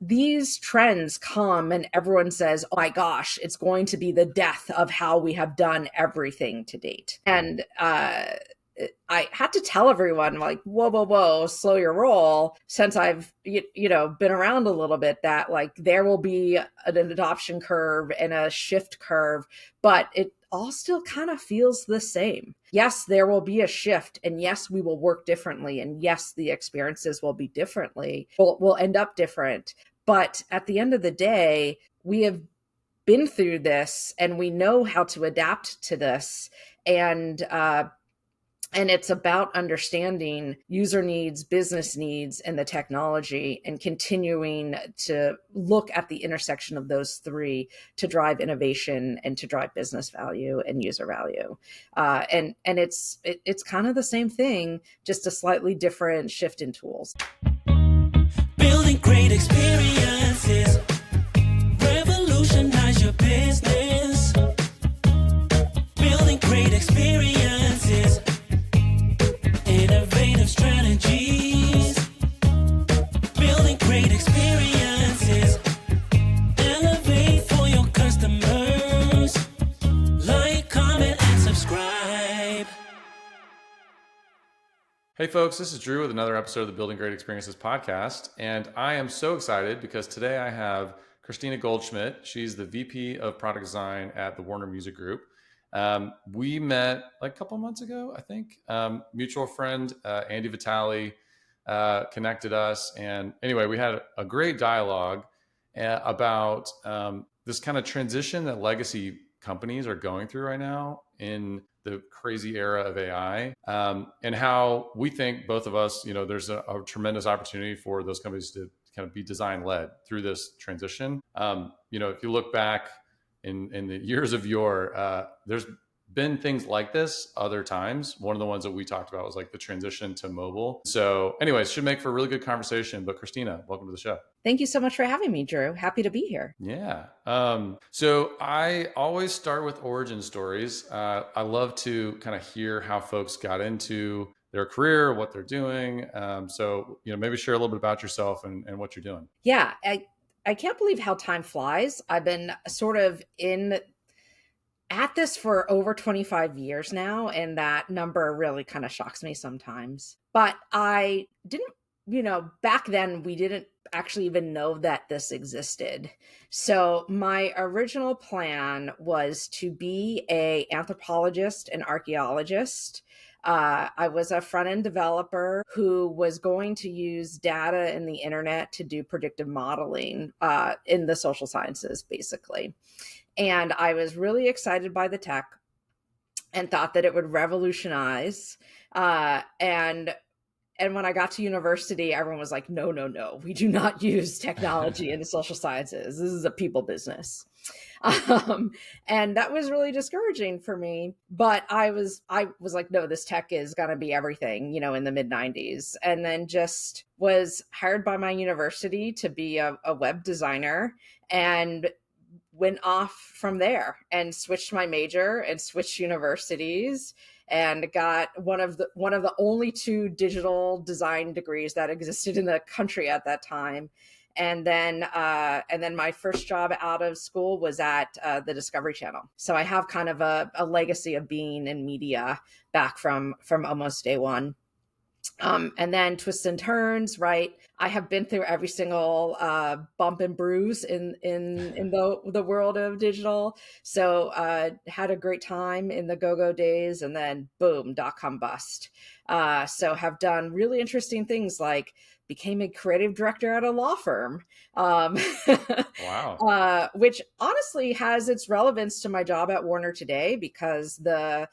these trends come and everyone says, oh my gosh, it's going to be the death of how we have done everything to date. And I had to tell everyone, like, whoa, whoa, whoa, slow your roll. Since I've, been around a little bit, that like there will be an adoption curve and a shift curve, but it all still kind of feels the same. Yes, there will be a shift, and yes, we will work differently, and yes, the experiences will be differently. We'll end up different. But at the end of the day, we have been through this and we know how to adapt to this. And it's about understanding user needs, business needs, and the technology, and continuing to look at the intersection of those three to drive innovation and to drive business value and user value. And it's kind of the same thing, just a slightly different shift in tools. Building great experiences, revolutionize your business. Building great experiences, innovative strategies. Building great experiences, elevate for your customers. Like, comment, and subscribe. Hey folks, this is Drew with another episode of the Building Great Experiences podcast. And I am so excited because today I have Christina Goldschmidt. She's the VP of Product Design at the Warner Music Group. We met like a couple months ago, I think. Mutual friend, Andy Vitale, connected us. And anyway, we had a great dialogue about this kind of transition that legacy companies are going through right now in the crazy era of AI, and how we think, both of us, there's a tremendous opportunity for those companies to kind of be design led through this transition. If you look back in the years of yore, there's been things like this other times. One of the ones that we talked about was like the transition to mobile. So anyways, should make for a really good conversation. But Christina, welcome to the show. Thank you so much for having me, Drew. Happy to be here. Yeah. So I always start with origin stories. I love to kind of hear how folks got into their career, what they're doing. So maybe share a little bit about yourself and what you're doing. Yeah. I can't believe how time flies. I've been sort of at this for over 25 years now, and that number really kind of shocks me sometimes. But I didn't, back then we didn't actually even know that this existed. So my original plan was to be an anthropologist and archaeologist. I was a front-end developer who was going to use data and the internet to do predictive modeling in the social sciences, basically. And I was really excited by the tech and thought that it would revolutionize. And when I got to university, everyone was like, no, we do not use technology in the social sciences. This is a people business. And that was really discouraging for me. But I was like, no, this tech is going to be everything, in the mid-90s. And then just was hired by my university to be a web designer, and went off from there and switched my major and switched universities and got one of the only two digital design degrees that existed in the country at that time. And then my first job out of school was at the Discovery Channel. So I have kind of a legacy of being in media back from almost day one. And then twists and turns, right? I have been through every single bump and bruise in the world of digital. So had a great time in the go-go days, and then boom, .com bust. So have done really interesting things, like became a creative director at a law firm. Wow. Which honestly has its relevance to my job at Warner today, because the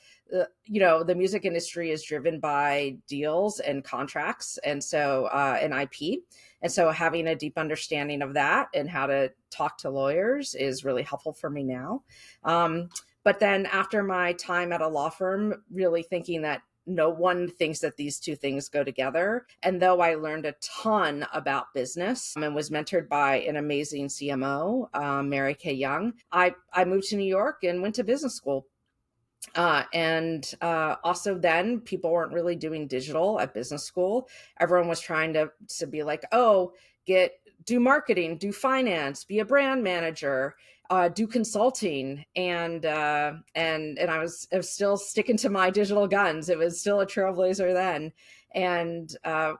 music industry is driven by deals and contracts, and so and IP. And so having a deep understanding of that and how to talk to lawyers is really helpful for me now. But then after my time at a law firm, really thinking that no one thinks that these two things go together. And though I learned a ton about business and was mentored by an amazing CMO, Mary Kay Young, I moved to New York and went to business school. And also then people weren't really doing digital at business school. Everyone was trying to be like, oh, get do marketing, do finance, be a brand manager, do consulting, and I was still sticking to my digital guns. It was still a trailblazer then, and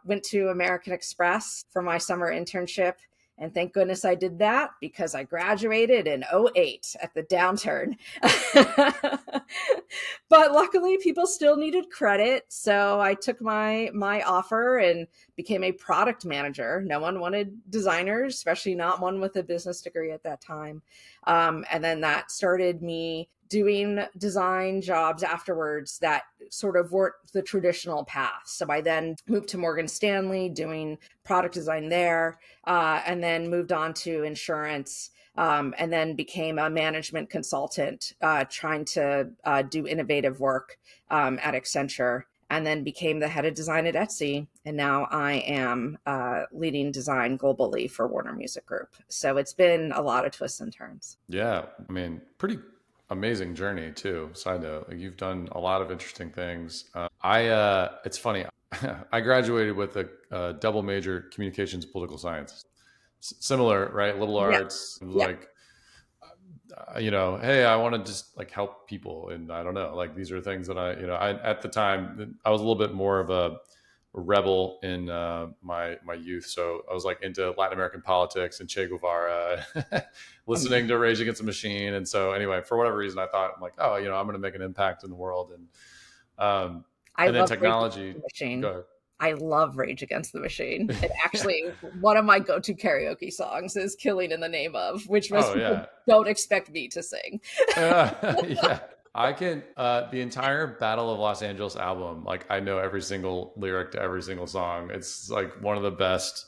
went to American Express for my summer internship. And thank goodness I did that, because I graduated in '08 at the downturn. But luckily people still needed credit. So I took my offer and became a product manager. No one wanted designers, especially not one with a business degree at that time. And then that started me doing design jobs afterwards that sort of weren't the traditional path. So I then moved to Morgan Stanley doing product design there, and then moved on to insurance, and then became a management consultant, trying to do innovative work at Accenture, and then became the head of design at Etsy. And now I am leading design globally for Warner Music Group. So it's been a lot of twists and turns. Yeah. I mean, pretty amazing journey too. Side note, like you've done a lot of interesting things. It's funny. I graduated with a double major, communications, political science. Similar, right? Liberal Yeah. arts, Yeah. like, hey, I want to just like help people. And I don't know, like these are things that at the time, I was a little bit more of a rebel in my youth. So I was like into Latin American politics and Che Guevara, listening to Rage Against the Machine. And so anyway, for whatever reason, I thought I'm like, oh, I'm going to make an impact in the world. I And then love Rage Against technology. the Machine. Go ahead. I love Rage Against the Machine. And actually, one of my go-to karaoke songs is Killing in the Name of, which most Oh people yeah. don't expect me to sing. Yeah. I can, the entire Battle of Los Angeles album, like I know every single lyric to every single song. It's like one of the best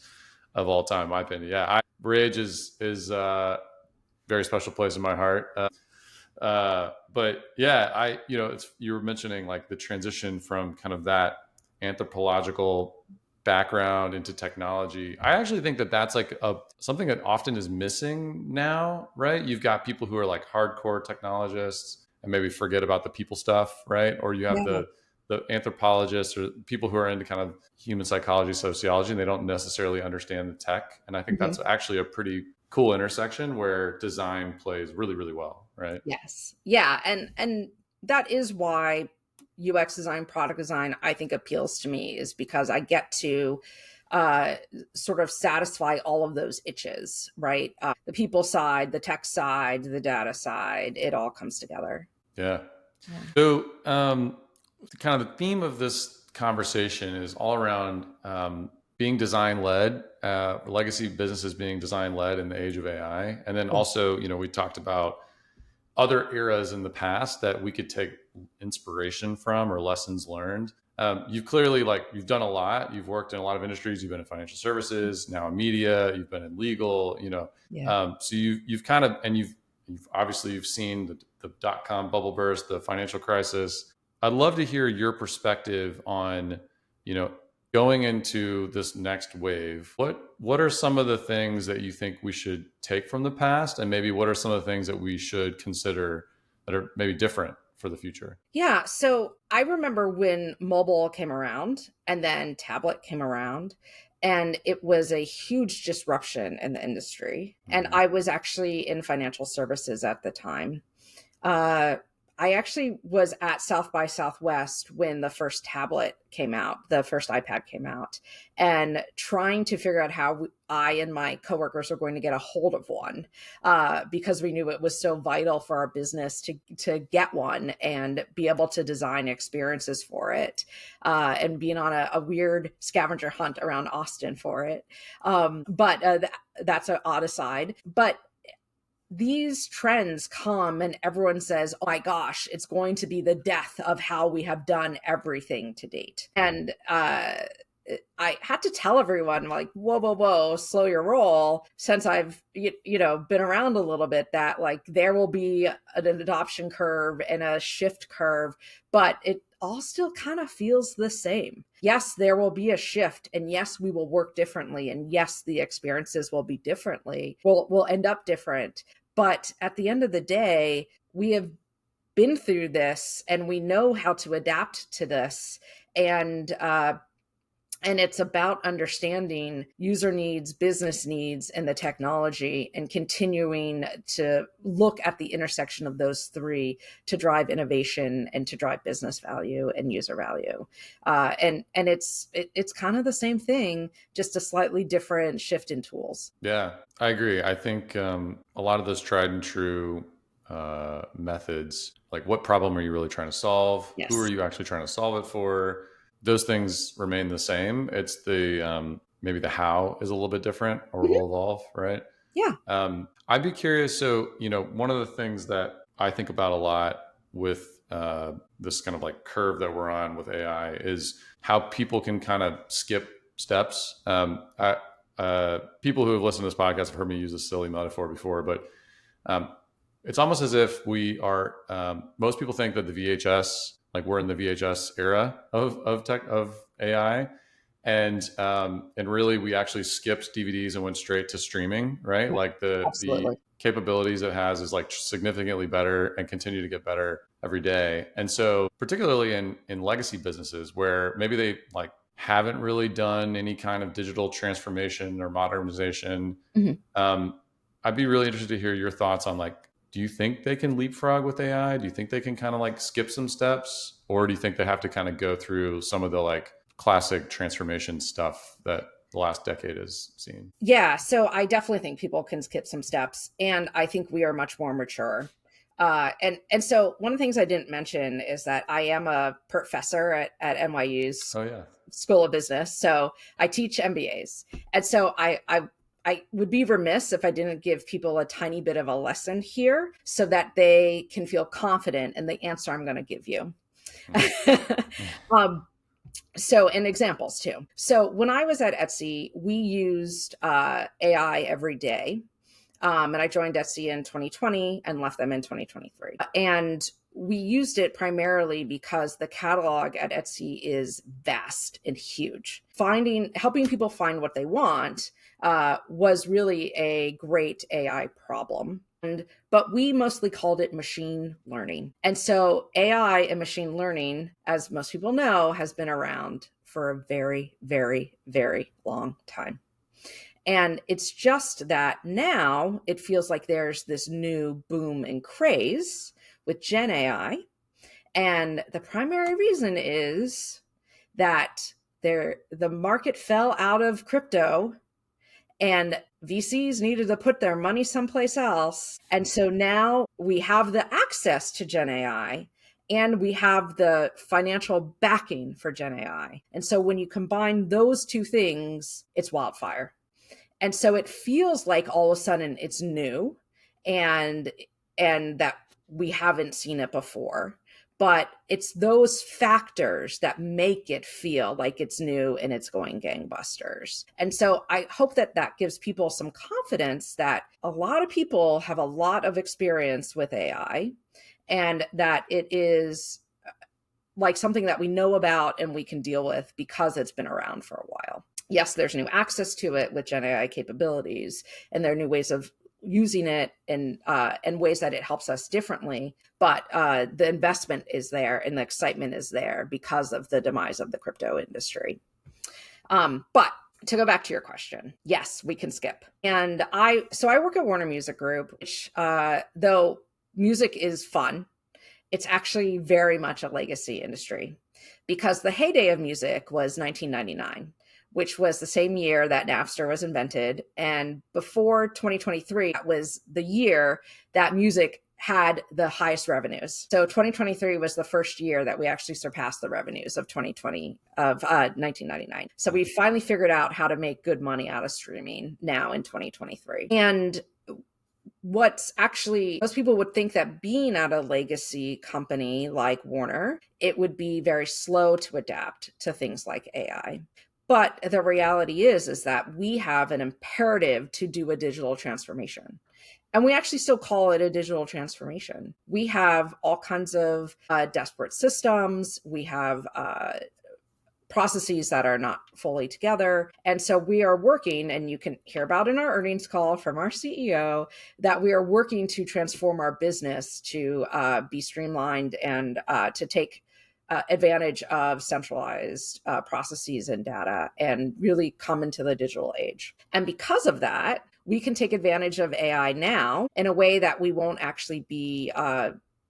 of all time, in my opinion. Yeah. Rage is very special place in my heart. But yeah, you were mentioning like the transition from kind of that anthropological background into technology. I actually think that that's like something that often is missing now, right? You've got people who are like hardcore technologists and maybe forget about the people stuff, right? Or you have Yeah. the anthropologists or people who are into kind of human psychology, sociology, and they don't necessarily understand the tech. And I think Mhm. that's actually a pretty cool intersection where design plays really, really well, right? Yes. Yeah. And that is why UX design, product design, I think appeals to me, is because I get to uh, sort of satisfy all of those itches, right? The people side, the tech side, the data side, it all comes together. Yeah. Yeah. So, kind of the theme of this conversation is all around being design led, legacy businesses being design led in the age of AI. And then also, we talked about other eras in the past that we could take inspiration from or lessons learned. You've clearly you've done a lot. You've worked in a lot of industries. You've been in financial services, now in media. You've been in legal. Yeah. So you've kind of, and you've obviously you've seen the dot-com bubble burst, the financial crisis. I'd love to hear your perspective on going into this next wave. What are some of the things that you think we should take from the past, and maybe what are some of the things that we should consider that are maybe different for the future? Yeah. So I remember when mobile came around and then tablet came around, and it was a huge disruption in the industry. And Mhm. I was actually in financial services at the time. Uh, I actually was at South by Southwest when the first tablet came out, the first iPad came out, and trying to figure out how I and my coworkers were going to get a hold of one, because we knew it was so vital for our business to get one and be able to design experiences for it, and being on a weird scavenger hunt around Austin for it. But that's an odd aside. But these trends come and everyone says, oh my gosh, it's going to be the death of how we have done everything to date. And I had to tell everyone, like, whoa, whoa, whoa, slow your roll. Since I've, been around a little bit, that like there will be an adoption curve and a shift curve, but it all still kind of feels the same. Yes, there will be a shift, and yes, we will work differently, and yes, the experiences will be differently. We'll end up different. But at the end of the day, we have been through this and we know how to adapt to this. And And it's about understanding user needs, business needs, and the technology, and continuing to look at the intersection of those three to drive innovation and to drive business value and user value. And it's kind of the same thing, just a slightly different shift in tools. Yeah, I agree. I think a lot of those tried and true methods, like what problem are you really trying to solve? Who are Yes. you actually trying to solve it for? Those things remain the same. It's the maybe the how is a little bit different or Mhm. will evolve, right? Yeah. I'd be curious. So, one of the things that I think about a lot with this kind of like curve that we're on with AI is how people can kind of skip steps. People who have listened to this podcast have heard me use a silly metaphor before, but um, it's almost as if we are. Most people think that the VHS, like we're in the VHS era of tech of AI, and really we actually skipped DVDs and went straight to streaming, right? Like the Absolutely. capabilities it has is like significantly better and continue to get better every day. And so particularly in legacy businesses where maybe they like haven't really done any kind of digital transformation or modernization, Mhm. um, I'd be really interested to hear your thoughts on like, do you think they can leapfrog with AI? Do you think they can kind of like skip some steps, or do you think they have to kind of go through some of the like classic transformation stuff that the last decade has seen? Yeah, so I definitely think people can skip some steps, and I think we are much more mature. And so one of the things I didn't mention is that I am a professor at NYU's Oh yeah. School of Business. So I teach MBAs, and so I would be remiss if I didn't give people a tiny bit of a lesson here so that they can feel confident in the answer I'm going to give you. um, so, and examples too. So, when I was at Etsy, we used AI every day. And I joined Etsy in 2020 and left them in 2023. And we used it primarily because the catalog at Etsy is vast and huge. Helping people find what they want was really a great AI problem. But we mostly called it machine learning. And so AI and machine learning, as most people know, has been around for a very, very, very long time. And it's just that now it feels like there's this new boom and craze with Gen AI. And the primary reason is that the market fell out of crypto and VCs needed to put their money someplace else. And so now we have the access to Gen AI and we have the financial backing for Gen AI. And so when you combine those two things, it's wildfire. And so it feels like all of a sudden it's new and that we haven't seen it before. But it's those factors that make it feel like it's new and it's going gangbusters. And so I hope that that gives people some confidence that a lot of people have a lot of experience with AI and that it is like something that we know about and we can deal with because it's been around for a while. Yes, there's new access to it with Gen AI capabilities, and there are new ways of using it and ways that it helps us differently. But the investment is there and the excitement is there because of the demise of the crypto industry. But to go back to your question, yes, we can skip. And I work at Warner Music Group, which though music is fun, it's actually very much a legacy industry because the heyday of music was 1999, which was the same year that Napster was invented. And before 2023, that was the year that music had the highest revenues. So 2023 was the first year that we actually surpassed the revenues of 1999. So we finally figured out how to make good money out of streaming now in 2023. And what's actually, most people would think that being at a legacy company like Warner, it would be very slow to adapt to things like AI. But the reality is that we have an imperative to do a digital transformation. And we actually still call it a digital transformation. We have all kinds of disparate systems. We have processes that are not fully together. And so we are working, and you can hear about in our earnings call from our CEO, that we are working to transform our business to be streamlined and to take advantage of centralized processes and data and really come into the digital age. And because of that, we can take advantage of AI now in a way that we won't actually be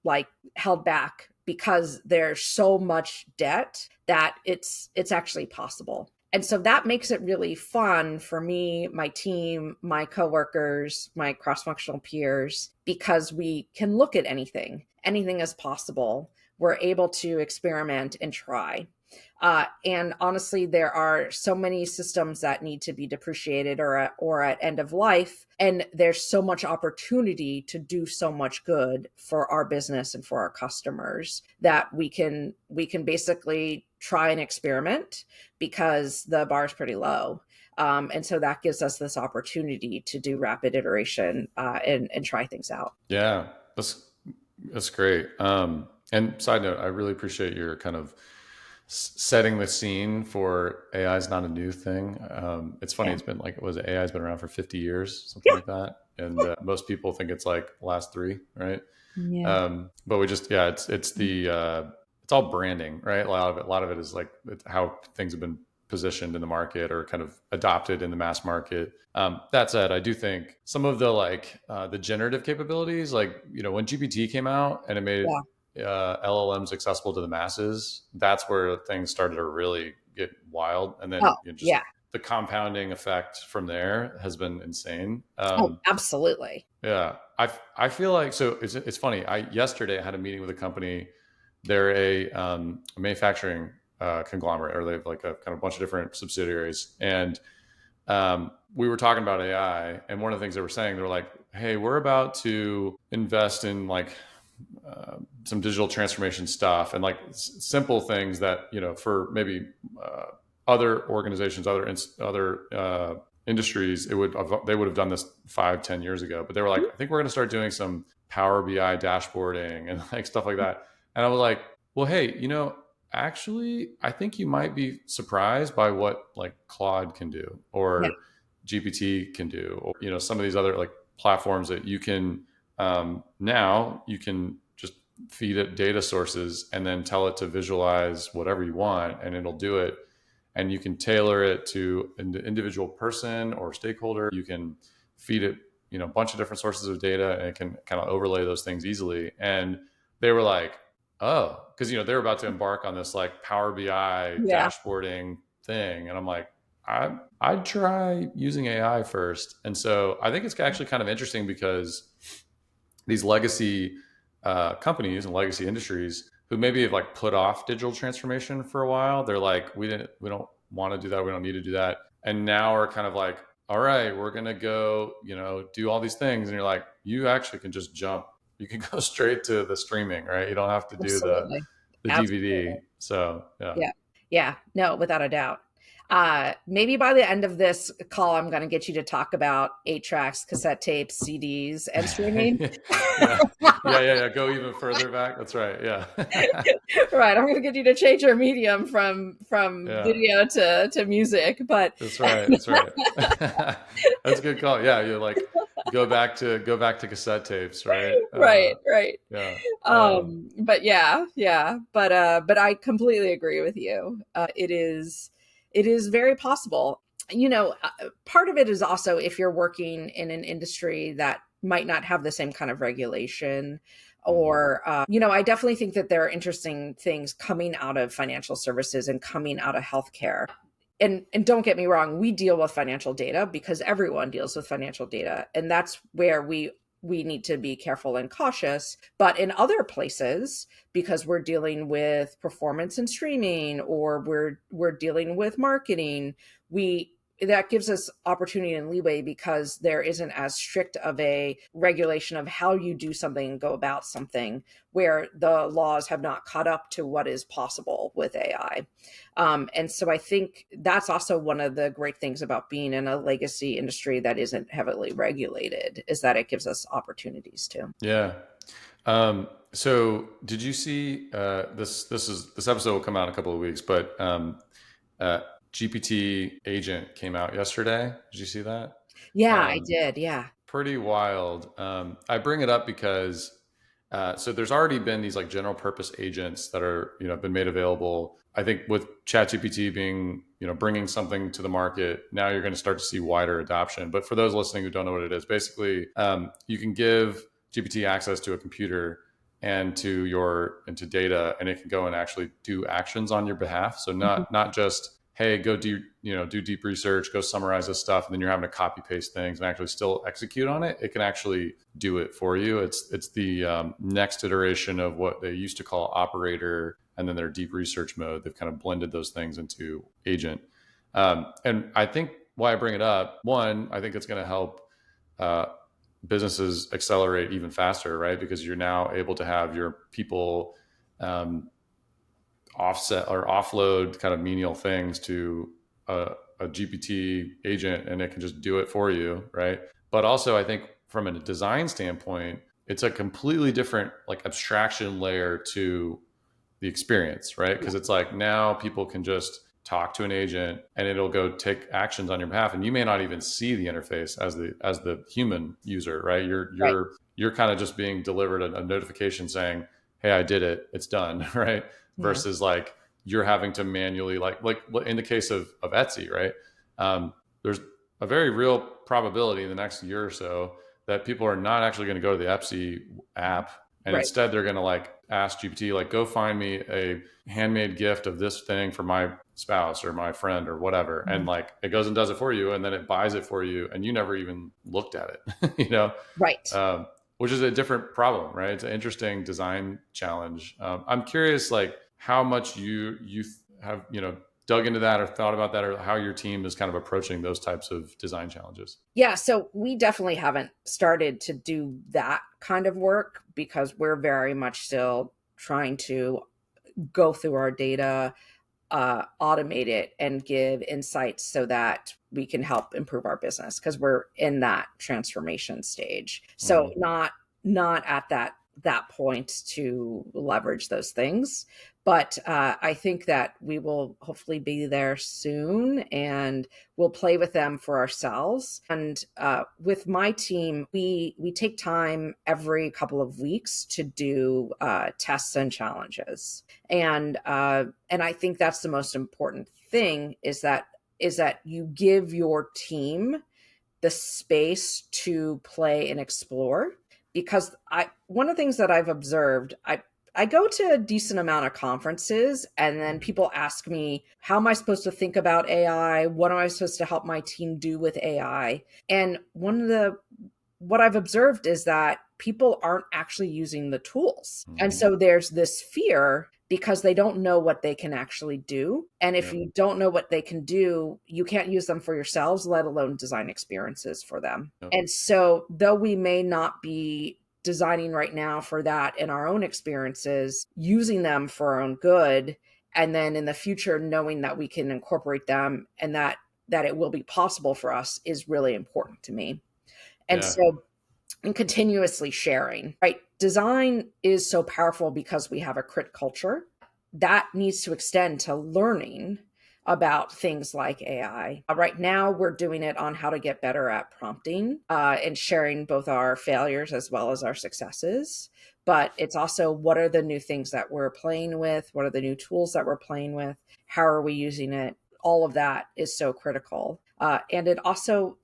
like held back, because there's so much debt that it's actually possible. And so that makes it really fun for me, my team, my coworkers, my cross-functional peers, because we can look at anything. Anything is possible. We're able to experiment and try. And honestly, there are so many systems that need to be depreciated or at end of life. And there's so much opportunity to do so much good for our business and for our customers that we can basically try and experiment, because the bar is pretty low. And so that gives us this opportunity to do rapid iteration and try things out. Yeah, that's great. And side note, I really appreciate your kind of setting the scene for AI is not a new thing. It's funny. Yeah. It's been like, AI has been around for 50 years, something Yeah. like that. And most people think it's like the last 3, right? Yeah. But we just, it's all branding, right? A lot of it is like how things have been positioned in the market or kind of adopted in the mass market. That said, I do think some of the generative capabilities, like, when GPT came out and it made LLMs accessible to the masses, that's where things started to really get wild. And then the compounding effect from there has been insane. Absolutely. Yeah. I feel like, so it's funny. Yesterday I had a meeting with a company. They're a manufacturing conglomerate, or they have like a kind of bunch of different subsidiaries. And we were talking about AI, and one of the things they were saying, they were like, hey, we're about to invest in like some digital transformation stuff, and like simple things that, for maybe other organizations, other industries, they would have done this 5-10 years ago. But they were like, I think we're going to start doing some Power BI dashboarding and like stuff like that. And I was like, well, hey, actually, I think you might be surprised by what like Claude can do, or GPT can do, or, some of these other like platforms that you can, now you can just feed it data sources and then tell it to visualize whatever you want, and it'll do it. And you can tailor it to an individual person or stakeholder. You can feed it, a bunch of different sources of data, and it can kind of overlay those things easily. And they were like, oh, because, they're about to embark on this like Power BI dashboarding thing. And I'm like, I'd try using AI first. And so I think it's actually kind of interesting, because these legacy companies and legacy industries who maybe have like put off digital transformation for a while, they're like, we don't want to do that. We don't need to do that. And now we're kind of like, all right, we're going to go, do all these things. And you're like, you actually can just jump. You can go straight to the streaming, right? You don't have to do the DVD. So yeah, no, without a doubt. Maybe by the end of this call, I'm going to get you to talk about 8-tracks, cassette tapes, CDs, and streaming. yeah. Go even further back. That's right. Yeah. Right. I'm going to get you to change your medium from video to music. But that's right. That's a good call. Yeah, you like go back to cassette tapes, right? Right. Yeah. But but I completely agree with you. It is very possible. Part of it is also if you're working in an industry that might not have the same kind of regulation, or, I definitely think that there are interesting things coming out of financial services and coming out of healthcare. And don't get me wrong, we deal with financial data because everyone deals with financial data. And that's where we need to be careful and cautious. But in other places, because we're dealing with performance and streaming, or we're dealing with marketing, that gives us opportunity and leeway, because there isn't as strict of a regulation of how you do something and go about something, where the laws have not caught up to what is possible with AI. And so I think that's also one of the great things about being in a legacy industry that isn't heavily regulated, is that it gives us opportunities too. Yeah. So did you see this episode will come out in a couple of weeks, but GPT agent came out yesterday. Did you see that? Yeah, I did. Yeah. Pretty wild. I bring it up because So there's already been these like general purpose agents that are, been made available. I think with ChatGPT being, bringing something to the market, now you're going to start to see wider adoption. But for those listening who don't know what it is, basically, you can give GPT access to a computer and into data, and it can go and actually do actions on your behalf. So not just, hey, go do deep research, go summarize this stuff, and then you're having to copy paste things and actually still execute on it. It can actually do it for you. It's the next iteration of what they used to call operator, and then their deep research mode. They've kind of blended those things into agent. And I think why I bring it up, one, I think it's going to help businesses accelerate even faster, right? Because you're now able to have your people offset or offload kind of menial things to a GPT agent, and it can just do it for you, right? But also, I think from a design standpoint, it's a completely different like abstraction layer to the experience, right? Because it's like now people can just talk to an agent and it'll go take actions on your behalf, and you may not even see the interface as the human user, right? Right. You're kind of just being delivered a notification saying, hey, I did it, it's done. Right? Yeah. Versus like you're having to manually like in the case of Etsy, right? There's a very real probability in the next year or so that people are not actually going to go to the Etsy app, and Right. instead they're going to like ask GPT, like, go find me a handmade gift of this thing for my spouse or my friend or whatever. And like it goes and does it for you, and then it buys it for you, and you never even looked at it. Right. Which is a different problem, right? It's an interesting design challenge. I'm curious, like how much you have dug into that or thought about that, or how your team is kind of approaching those types of design challenges. Yeah, so we definitely haven't started to do that kind of work because we're very much still trying to go through our data, automate it, and give insights so that we can help improve our business, because we're in that transformation stage. So not at that point to leverage those things. But I think that we will hopefully be there soon, and we'll play with them for ourselves. And with my team, we take time every couple of weeks to do tests and challenges. And I think that's the most important thing, is that you give your team the space to play and explore. Because one of the things that I've observed, I go to a decent amount of conferences, and then people ask me, how am I supposed to think about AI? What am I supposed to help my team do with AI? And what I've observed is that people aren't actually using the tools. And so there's this fear because they don't know what they can actually do. And if you don't know what they can do, you can't use them for yourselves, let alone design experiences for them. And so though we may not be designing right now for that in our own experiences, using them for our own good, and then in the future knowing that we can incorporate them and that it will be possible for us, is really important to me. And so, and continuously sharing, right? Design is so powerful because we have a crit culture that needs to extend to learning about things like AI. Right now, we're doing it on how to get better at prompting and sharing both our failures as well as our successes. But it's also, what are the new things that we're playing with? What are the new tools that we're playing with? How are we using it? All of that is so critical. And it also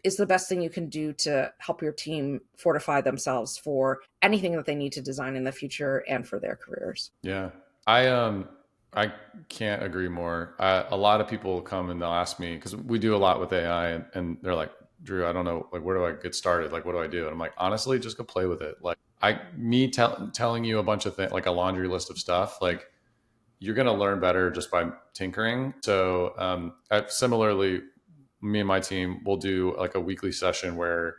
is the best thing you can do to help your team fortify themselves for anything that they need to design in the future and for their careers. Yeah. I can't agree more. A lot of people come and they'll ask me, because we do a lot with AI, and they're like, Drew, I don't know, like, where do I get started? Like, what do I do? And I'm like, honestly, just go play with it. Like telling you a bunch of things, like a laundry list of stuff, like you're going to learn better just by tinkering. So similarly, me and my team will do like a weekly session where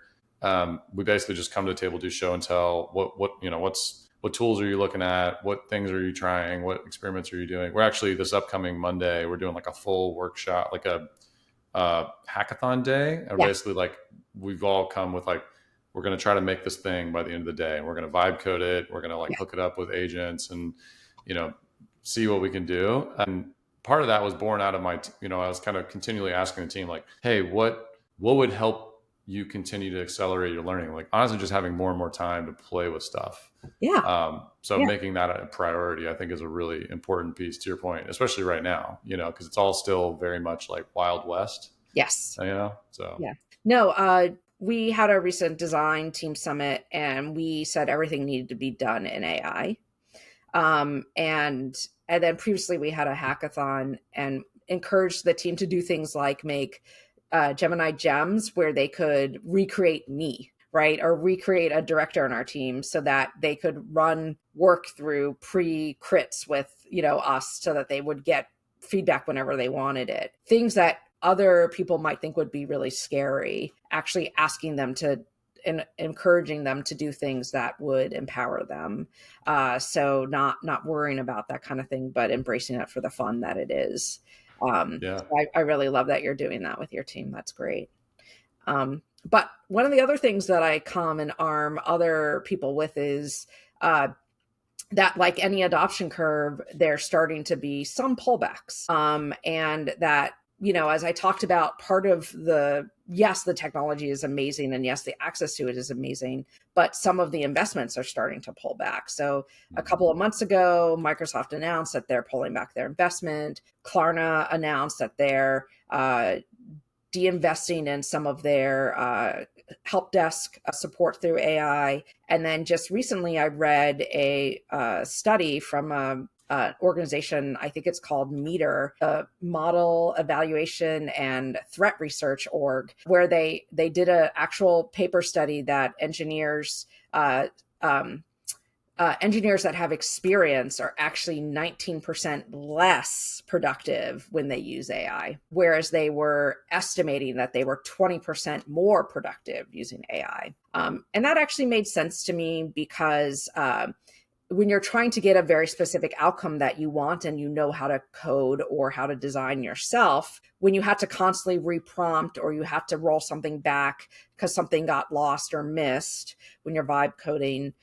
we basically just come to the table, do show and tell. What tools are you looking at? What things are you trying? What experiments are you doing? We're actually, this upcoming Monday, we're doing like a full workshop, like a hackathon day. And basically, like, we've all come with like, we're going to try to make this thing by the end of the day. And we're going to vibe code it. We're going to like hook it up with agents and, see what we can do. And part of that was born out of I was kind of continually asking the team, like, hey, what would help you continue to accelerate your learning. Like honestly, just having more and more time to play with stuff. Yeah. So Yeah. making that a priority, I think, is a really important piece to your point, especially right now, because it's all still very much like Wild West, Yes. so. Yeah. No, we had a recent design team summit and we said everything needed to be done in AI. And then previously we had a hackathon and encouraged the team to do things like make Gemini gems where they could recreate me, right? Or recreate a director in our team so that they could run work through pre-crits with, us so that they would get feedback whenever they wanted it. Things that other people might think would be really scary, actually asking them to and encouraging them to do things that would empower them. So not worrying about that kind of thing, but embracing it for the fun that it is. Yeah. So I really love that you're doing that with your team. That's great. But one of the other things that I come and arm other people with is that, like any adoption curve, there's starting to be some pullbacks. And that, as I talked about, part of yes, the technology is amazing. And yes, the access to it is amazing. But some of the investments are starting to pull back. So a couple of months ago, Microsoft announced that they're pulling back their investment. Klarna announced that they're de-investing in some of their help desk support through AI. And then just recently, I read a study from an organization, I think it's called Meter, Model Evaluation and Threat Research org, where they did an actual paper study that engineers that have experience are actually 19% less productive when they use AI, whereas they were estimating that they were 20% more productive using AI. And that actually made sense to me because when you're trying to get a very specific outcome that you want and you know how to code or how to design yourself, when you have to constantly reprompt or you have to roll something back because something got lost or missed when you're vibe coding,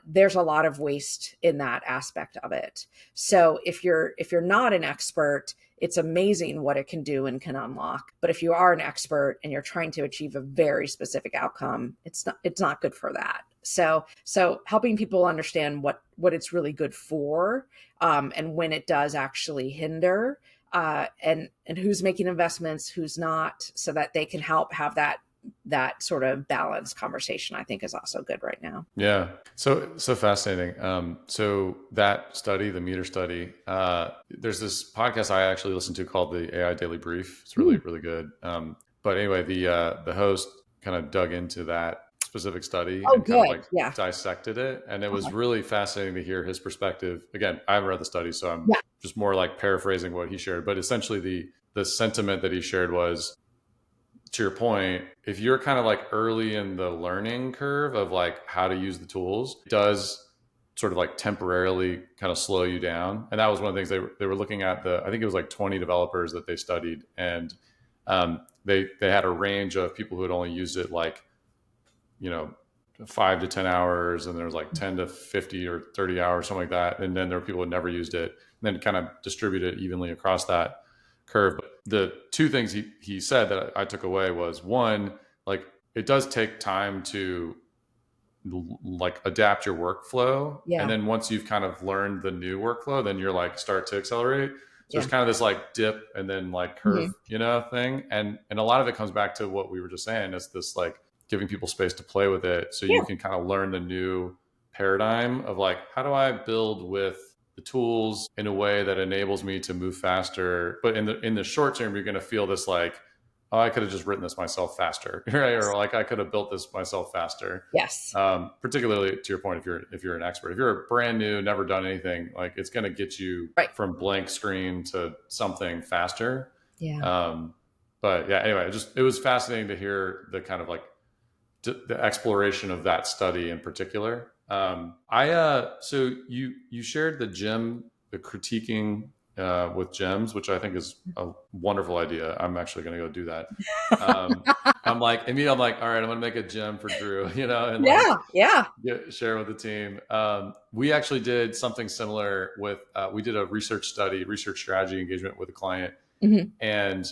there's a lot of waste in that aspect of it. So if you're not an expert, it's amazing what it can do and can unlock. But if you are an expert and you're trying to achieve a very specific outcome, it's not good for that. So helping people understand what it's really good for, and when it does actually hinder, and who's making investments, who's not, so that they can help have that sort of balanced conversation, I think is also good right now. Yeah. So fascinating. So that study, the Meter study, there's this podcast I actually listened to called the AI Daily Brief. It's really, really good. But anyway, the host kind of dug into that specific study and kind of like dissected it. And it was really fascinating to hear his perspective. Again, I haven't read the study, so I'm just more like paraphrasing what he shared. But essentially the sentiment that he shared was, to your point, if you're kind of like early in the learning curve of like how to use the tools, it does sort of like temporarily kind of slow you down. And that was one of the things they were looking at. I think it was like 20 developers that they studied, and they had a range of people who had only used it like 5 to 10 hours, and there was like 10 to 50 or 30 hours, something like that. And then there were people who had never used it, and then kind of distribute it evenly across that curve. But the two things he said that I took away was, one, like it does take time to like adapt your workflow. And then once you've kind of learned the new workflow, then you're like start to accelerate. So there's kind of this like dip and then like curve, thing. And a lot of it comes back to what we were just saying, is this like giving people space to play with it. So you can kind of learn the new paradigm of like, how do I build with the tools in a way that enables me to move faster? But in the short term, you're going to feel this like, oh, I could have just written this myself faster, right? Or like I could have built this myself faster. Yes. Particularly to your point, if you're an expert, if you're brand new, never done anything, like it's going to get you from blank screen to something faster. Yeah. But yeah, anyway, it was fascinating to hear the kind of like the exploration of that study in particular. So you shared the critiquing with gems, which I think is a wonderful idea. I'm actually going to go do that. I'm like, all right, I'm going to make a gem for Drew, and share with the team. We actually did something similar with, we did a research strategy engagement with a client, Mhm. And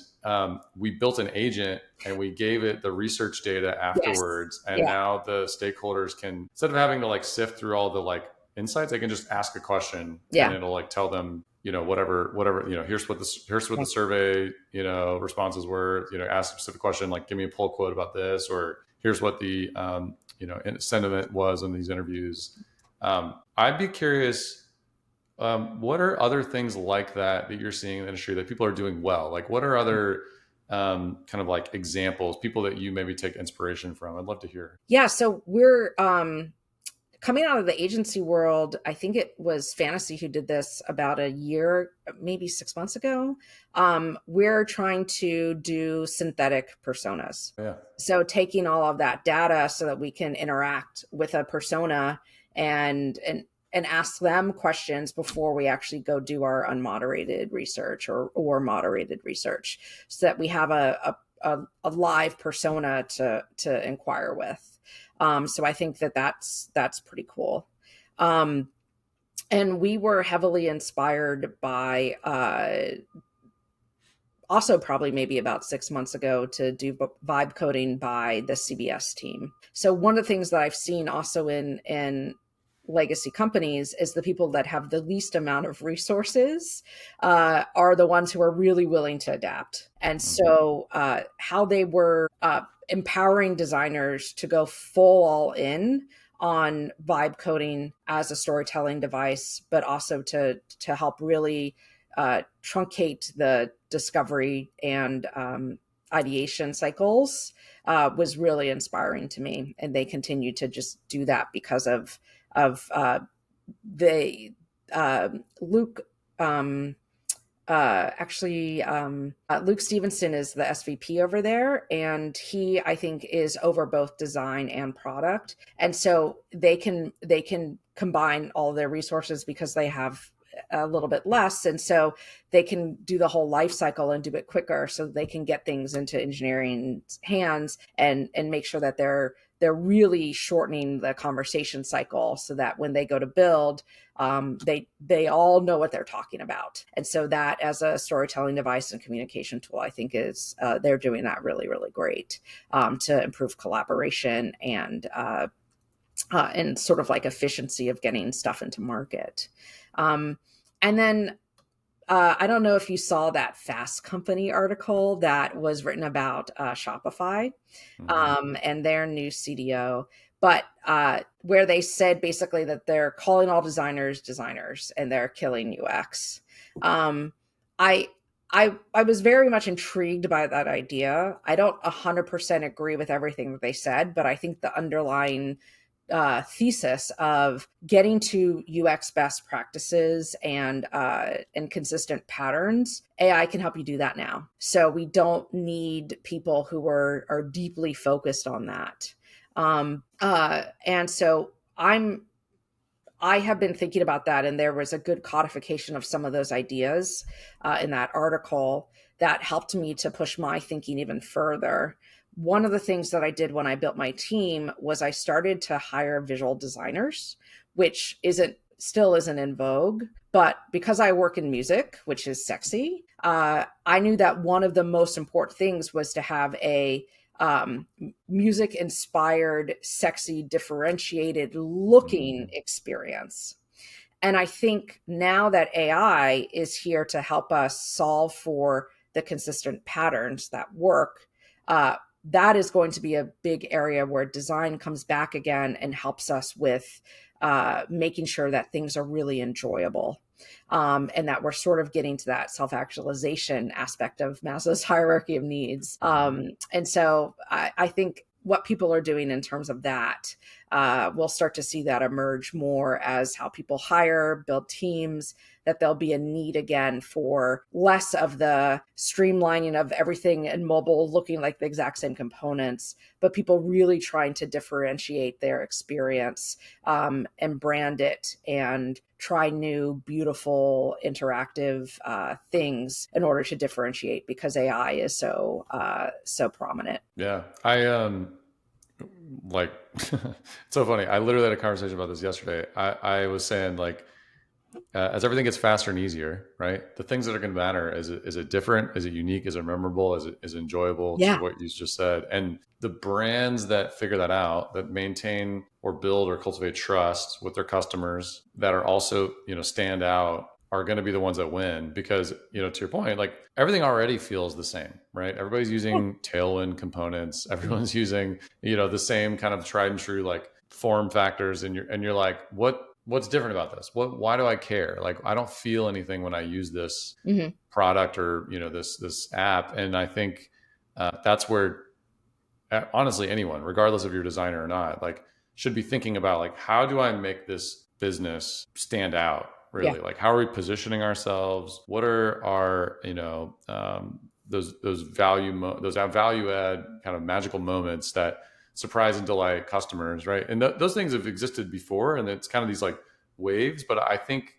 we built an agent and we gave it the research data Yes. afterwards. And Yeah. now the stakeholders can, instead of having to like sift through all the like insights, they can just ask a question and Yeah. it'll like tell them, whatever, here's what Yeah. the survey, responses were, ask a specific question, like give me a pull quote about this, or here's what the, sentiment was in these interviews. I'd be curious, what are other things like that you're seeing in the industry that people are doing well? Like, what are other kind of like examples, people that you maybe take inspiration from? I'd love to hear. Yeah. So we're coming out of the agency world. I think it was Fantasy who did this about a year, maybe 6 months ago. We're trying to do synthetic personas. Yeah. So taking all of that data so that we can interact with a persona and ask them questions before we actually go do our unmoderated research or moderated research, so that we have a live persona to inquire with. So I think that's pretty cool. And we were heavily inspired by also probably maybe about 6 months ago to do vibe coding by the CBS team. So one of the things that I've seen also in legacy companies is the people that have the least amount of resources are the ones who are really willing to adapt. And so how they were empowering designers to go full all in on vibe coding as a storytelling device, but also to help really truncate the discovery and ideation cycles was really inspiring to me. And they continue to just do that because of the Luke. Luke Stevenson is the SVP over there, and he, I think, is over both design and product. And so they can combine all their resources because they have a little bit less, and so they can do the whole life cycle and do it quicker, so they can get things into engineering's hands and make sure that they're really shortening the conversation cycle, so that when they go to build, they all know what they're talking about. And so that, as a storytelling device and communication tool, I think is they're doing that really, really great to improve collaboration and sort of like efficiency of getting stuff into market. And then I don't know if you saw that Fast Company article that was written about Shopify and their new CDO, but where they said basically that they're calling all designers and they're killing UX. I was very much intrigued by that idea. I don't 100% agree with everything that they said, but I think the underlying thesis of getting to UX best practices and consistent patterns, AI can help you do that now. So we don't need people who are deeply focused on that. And so I have been thinking about that, and there was a good codification of some of those ideas in that article that helped me to push my thinking even further. One of the things that I did when I built my team was I started to hire visual designers, which still isn't in vogue. But because I work in music, which is sexy, I knew that one of the most important things was to have a music inspired, sexy, differentiated looking experience. And I think now that AI is here to help us solve for the consistent patterns that work, that is going to be a big area where design comes back again and helps us with making sure that things are really enjoyable. And that we're sort of getting to that self-actualization aspect of Maslow's hierarchy of needs. And so I think what people are doing in terms of that, we'll start to see that emerge more as how people hire, build teams, that there'll be a need again for less of the streamlining of everything in mobile looking like the exact same components, but people really trying to differentiate their experience and brand it and try new, beautiful, interactive things in order to differentiate, because AI is so prominent. Yeah. Like, it's so funny. I literally had a conversation about this yesterday. I was saying, like, as everything gets faster and easier, right? The things that are going to matter, is it different? Is it unique? Is it memorable? Is it enjoyable to Yeah. what you just said? And the brands that figure that out, that maintain or build or cultivate trust with their customers, that are also, stand out, are going to be the ones that win because, to your point, like everything already feels the same, right? Everybody's using Tailwind components. Everyone's using, the same kind of tried and true like form factors, and you're like, what's different about this? Why do I care? Like, I don't feel anything when I use this Mm-hmm. product or, this app. And I think that's where, honestly, anyone, regardless if you're a designer or not, like should be thinking about like, how do I make this business stand out? Yeah. Really, like, how are we positioning ourselves? What are our, those those value add kind of magical moments that surprise and delight customers, right? And those things have existed before, and it's kind of these like waves. But I think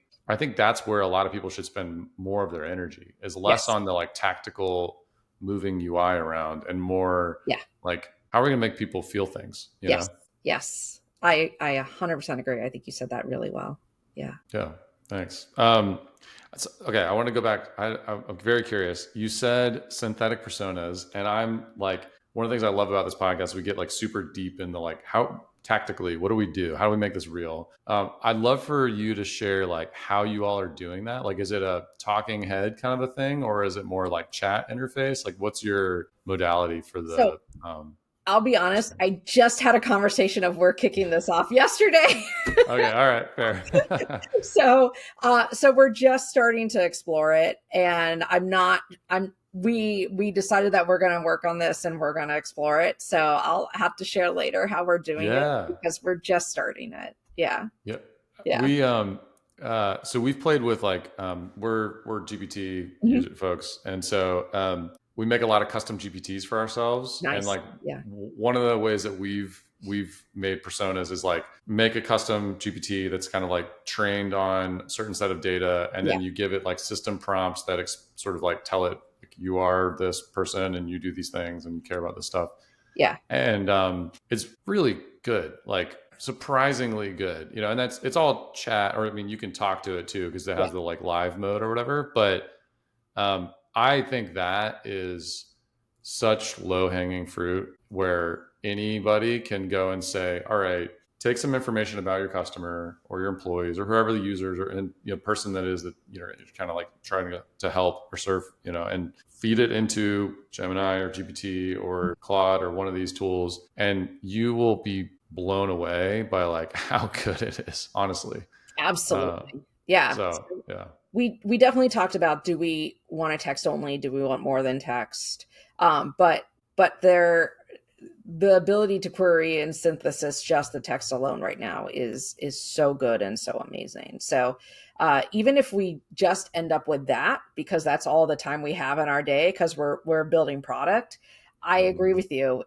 that's where a lot of people should spend more of their energy, is less Yes. on the like tactical moving UI around and more Yeah. like, how are we going to make people feel things, Yes. Yes. I 100% agree. I think you said that really well. Yeah. Yeah, thanks. Okay, I want to go back. I'm very curious. You said synthetic personas, and I'm like, one of the things I love about this podcast, we get like super deep into like, how tactically, what do we do? How do we make this real? I'd love for you to share like how you all are doing that. Like, is it a talking head kind of a thing, or is it more like chat interface? Like, what's your modality for So the? I'll be honest, I just had a conversation of we're kicking this off yesterday. Okay, all right, fair. So we're just starting to explore it, and we decided that we're going to work on this and we're going to explore it. So I'll have to share later how we're doing it Yeah. because we're just starting it. Yeah. Yep. Yeah. So we've played with like we're GPT Mhm. user folks, and so we make a lot of custom GPTs for ourselves. And Nice. like Yeah. one of the ways that we've made personas is like make a custom GPT that's kind of like trained on a certain set of data, and Yeah. then you give it like system prompts that sort of like tell it like, you are this person and you do these things and you care about this stuff. Yeah. And it's really good, like surprisingly good, and it's all chat, or I mean, you can talk to it too because it Yeah. has the like live mode or whatever. But I think that is such low hanging fruit where anybody can go and say, all right, take some information about your customer or your employees or whoever the users or person that is that you're kind of like trying to help or serve, and feed it into Gemini or GPT or Claude or one of these tools, and you will be blown away by like how good it is, honestly. Absolutely. Yeah. So yeah. We definitely talked about, do we want to text only? Do we want more than text? But the ability to query and synthesis just the text alone right now is so good and so amazing. So even if we just end up with that, because that's all the time we have in our day, because we're building product, I agree with you.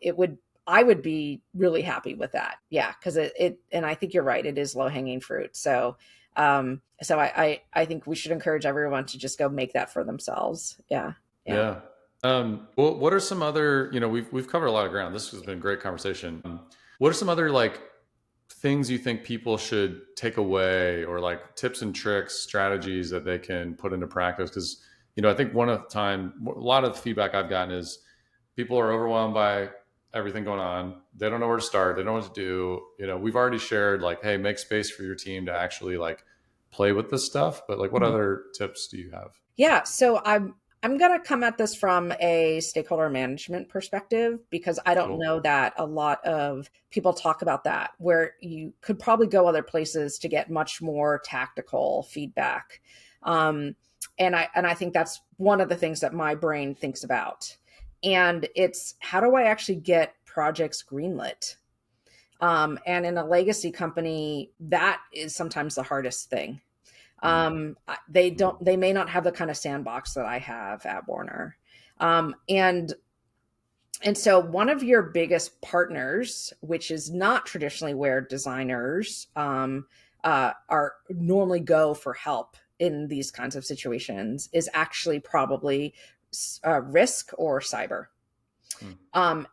I would be really happy with that. Yeah, because and I think you're right. It is low hanging fruit. So I think we should encourage everyone to just go make that for themselves. Yeah. Yeah. Yeah. Well, what are some other, we've covered a lot of ground. This has been a great conversation. What are some other like things you think people should take away, or like tips and tricks, strategies that they can put into practice? Because, I think a lot of the feedback I've gotten is people are overwhelmed by everything going on. They don't know where to start. They don't know what to do. We've already shared like, hey, make space for your team to actually like play with this stuff. But like, what Mhm. other tips do you have? Yeah. So I'm going to come at this from a stakeholder management perspective, because I don't Cool. know that a lot of people talk about that, where you could probably go other places to get much more tactical feedback. And I think that's one of the things that my brain thinks about. And it's, how do I actually get projects greenlit? And in a legacy company, that is sometimes the hardest thing. They may not have the kind of sandbox that I have at Warner. And so one of your biggest partners, which is not traditionally where designers are normally go for help in these kinds of situations, is actually probably risk or cyber.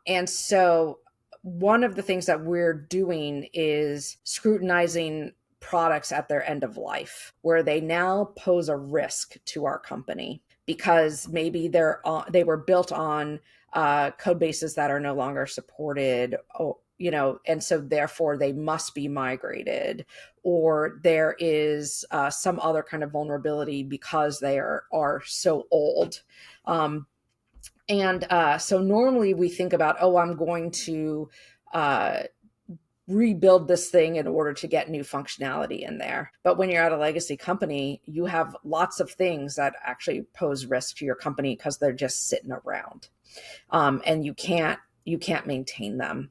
And so one of the things that we're doing is scrutinizing products at their end of life where they now pose a risk to our company because maybe they were built on code bases that are no longer supported, or, and so therefore they must be migrated, or there is some other kind of vulnerability because they are so old. So normally we think about, I'm going to rebuild this thing in order to get new functionality in there. But when you're at a legacy company, you have lots of things that actually pose risk to your company because they're just sitting around, and you can't maintain them.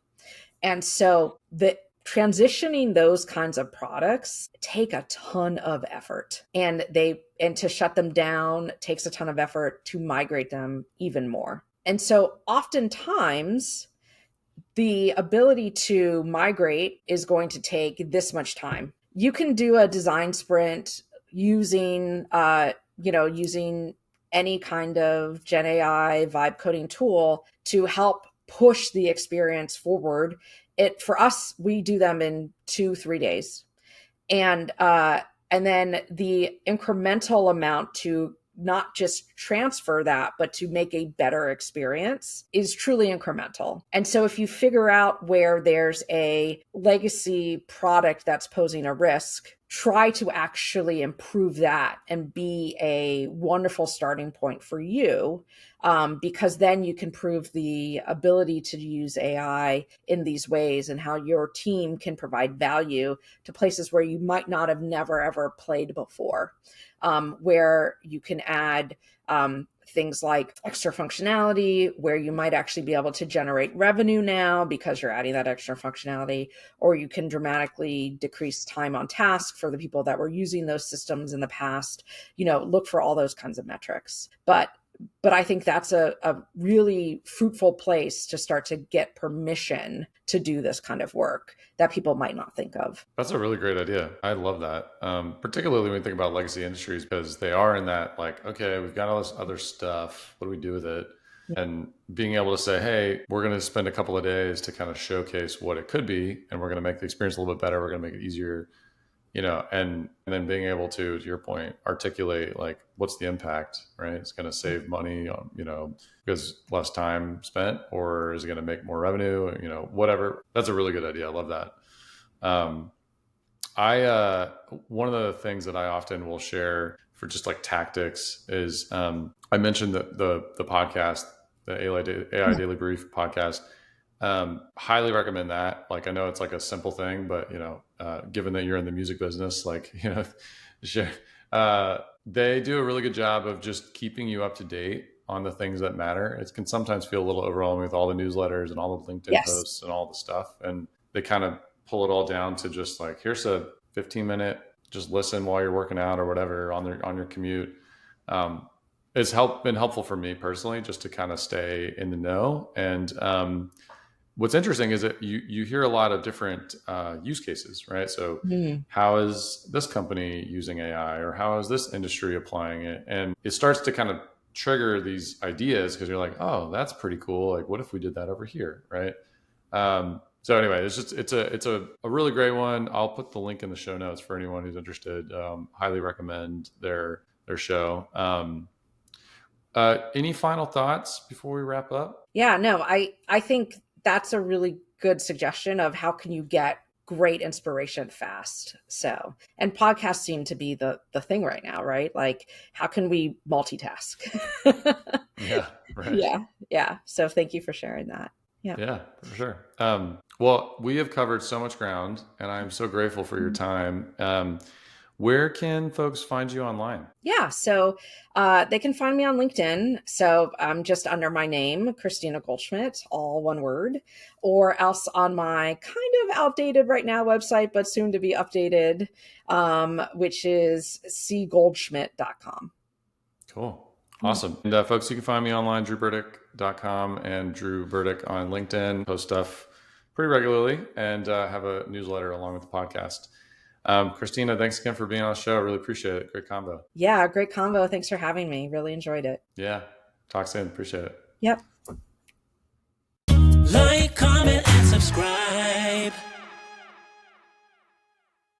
And so the transitioning those kinds of products take a ton of effort, and to shut them down takes a ton of effort, to migrate them even more. And so oftentimes the ability to migrate is going to take this much time. You can do a design sprint using any kind of Gen AI vibe coding tool to help push the experience forward. For us, we do them in 2-3 days. And then the incremental amount to not just transfer that, but to make a better experience is truly incremental. And so if you figure out where there's a legacy product that's posing a risk, try to actually improve that and be a wonderful starting point for you, because then you can prove the ability to use AI in these ways and how your team can provide value to places where you might not have never, ever played before, where you can add things like extra functionality, where you might actually be able to generate revenue now because you're adding that extra functionality, or you can dramatically decrease time on task for the people that were using those systems in the past. Look for all those kinds of metrics. But I think that's a really fruitful place to start to get permission to do this kind of work that people might not think of. That's a really great idea. I love that. Particularly when we think about legacy industries, because they are in that okay, we've got all this other stuff. What do we do with it? And being able to say, hey, we're going to spend a couple of days to kind of showcase what it could be, and we're going to make the experience a little bit better. We're going to make it easier, and then being able to your point, articulate what's the impact, right? It's going to save money on, because less time spent, or is it going to make more revenue, whatever. That's a really good idea. I love that. One of the things that I often will share for just tactics is, I mentioned the podcast, the AI Daily Brief podcast. Highly recommend that. I know it's a simple thing, but given that you're in the music business, they do a really good job of just keeping you up to date on the things that matter. It can sometimes feel a little overwhelming with all the newsletters and all the LinkedIn posts and all the stuff. And they kind of pull it all down to just here's a 15-minute, just listen while you're working out or whatever on your commute. It's been helpful for me personally, just to kind of stay in the know. And, what's interesting is that you hear a lot of different use cases, right? So how is this company using AI, or how is this industry applying it? And it starts to kind of trigger these ideas because you're oh, that's pretty cool. What if we did that over here, right? So anyway, it's a really great one. I'll put the link in the show notes for anyone who's interested. Highly recommend their show. Any final thoughts before we wrap up? Yeah, no, I think that's a really good suggestion of how can you get great inspiration fast. So, and podcasts seem to be the thing right now, right? How can we multitask? Yeah, right. Yeah. So thank you for sharing that. Yeah, for sure. Well, we have covered so much ground, and I'm so grateful for your time. Where can folks find you online? Yeah, so they can find me on LinkedIn. So I'm just under my name, Christina Goldschmidt, all one word, or else on my kind of outdated right now website, but soon to be updated, which is cgoldschmidt.com. Cool. Awesome. And folks, you can find me online, drewburdick.com and Drew Burdick on LinkedIn. Post stuff pretty regularly and have a newsletter along with the podcast. Christina, thanks again for being on the show. I really appreciate it. Great combo. Yeah, great combo. Thanks for having me. Really enjoyed it. Yeah. Talk soon. Appreciate it. Yep. Like, comment, and subscribe.